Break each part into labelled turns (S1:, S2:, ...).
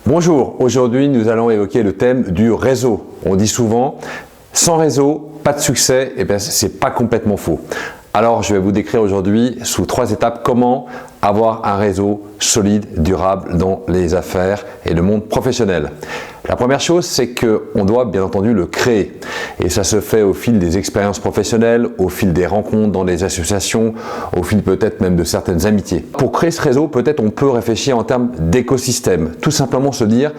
S1: Bonjour, aujourd'hui nous allons évoquer le thème du réseau. On dit souvent, sans réseau, pas de succès, et bien c'est pas complètement faux. Alors je vais vous décrire aujourd'hui sous 3 étapes comment avoir un réseau solide, durable dans les affaires et le monde professionnel. La première chose, c'est qu'on doit bien entendu le créer. Et ça se fait au fil des expériences professionnelles, au fil des rencontres dans les associations, au fil peut-être même de certaines amitiés. Pour créer ce réseau, peut-être on peut réfléchir en termes d'écosystème. Tout simplement se dire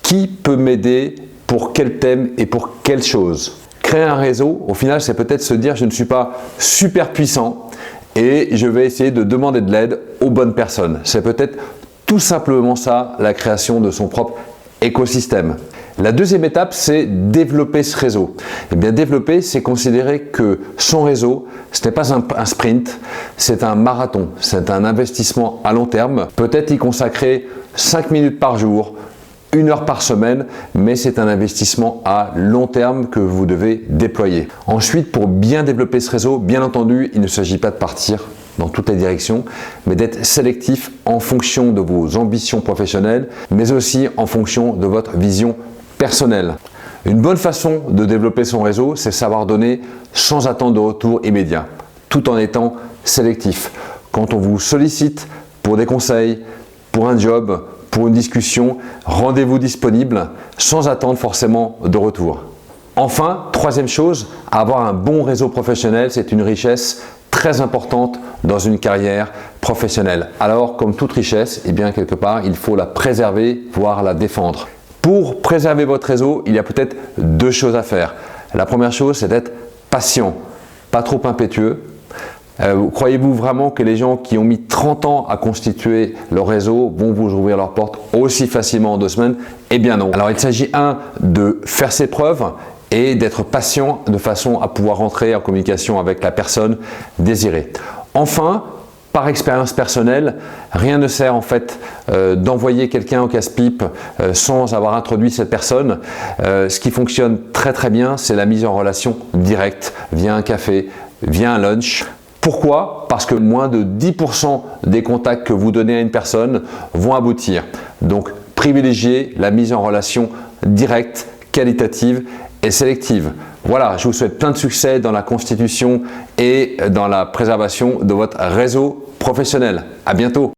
S1: qui peut m'aider pour quel thème et pour quelle chose. Créer un réseau, au final, c'est peut-être se dire je ne suis pas super puissant et je vais essayer de demander de l'aide aux bonnes personnes. C'est peut-être tout simplement ça, la création de son propre écosystème. La deuxième étape, c'est développer ce réseau. Et bien développer, c'est considérer que son réseau, ce n'est pas un sprint, c'est un marathon, c'est un investissement à long terme. Peut-être y consacrer 5 minutes par jour, 1 heure par semaine, mais c'est un investissement à long terme que vous devez déployer. Ensuite, pour bien développer ce réseau, bien entendu, il ne s'agit pas de partir dans toutes les directions, mais d'être sélectif en fonction de vos ambitions professionnelles, mais aussi en fonction de votre vision personnelle. Une bonne façon de développer son réseau, c'est savoir donner sans attendre de retour immédiat, tout en étant sélectif. Quand on vous sollicite pour des conseils, pour un job, pour une discussion, rendez-vous disponible sans attendre forcément de retour. Enfin, troisième chose, avoir un bon réseau professionnel, c'est une richesse très importante dans une carrière professionnelle. Alors, comme toute richesse, eh bien, quelque part, il faut la préserver, voire la défendre. Pour préserver votre réseau, il y a peut-être 2 choses à faire. La première chose, c'est d'être patient, pas trop impétueux. Croyez-vous vraiment que les gens qui ont mis 30 ans à constituer leur réseau vont vous ouvrir leurs portes aussi facilement en 2 semaines? Eh bien non. Alors il s'agit de faire ses preuves et d'être patient de façon à pouvoir rentrer en communication avec la personne désirée. Enfin, par expérience personnelle, rien ne sert en fait d'envoyer quelqu'un au casse-pipe sans avoir introduit cette personne. Ce qui fonctionne très bien, c'est la mise en relation directe via un café, via un lunch. Pourquoi? Parce que moins de 10% des contacts que vous donnez à une personne vont aboutir. Donc, privilégiez la mise en relation directe, qualitative et sélective. Voilà, je vous souhaite plein de succès dans la constitution et dans la préservation de votre réseau professionnel. À bientôt!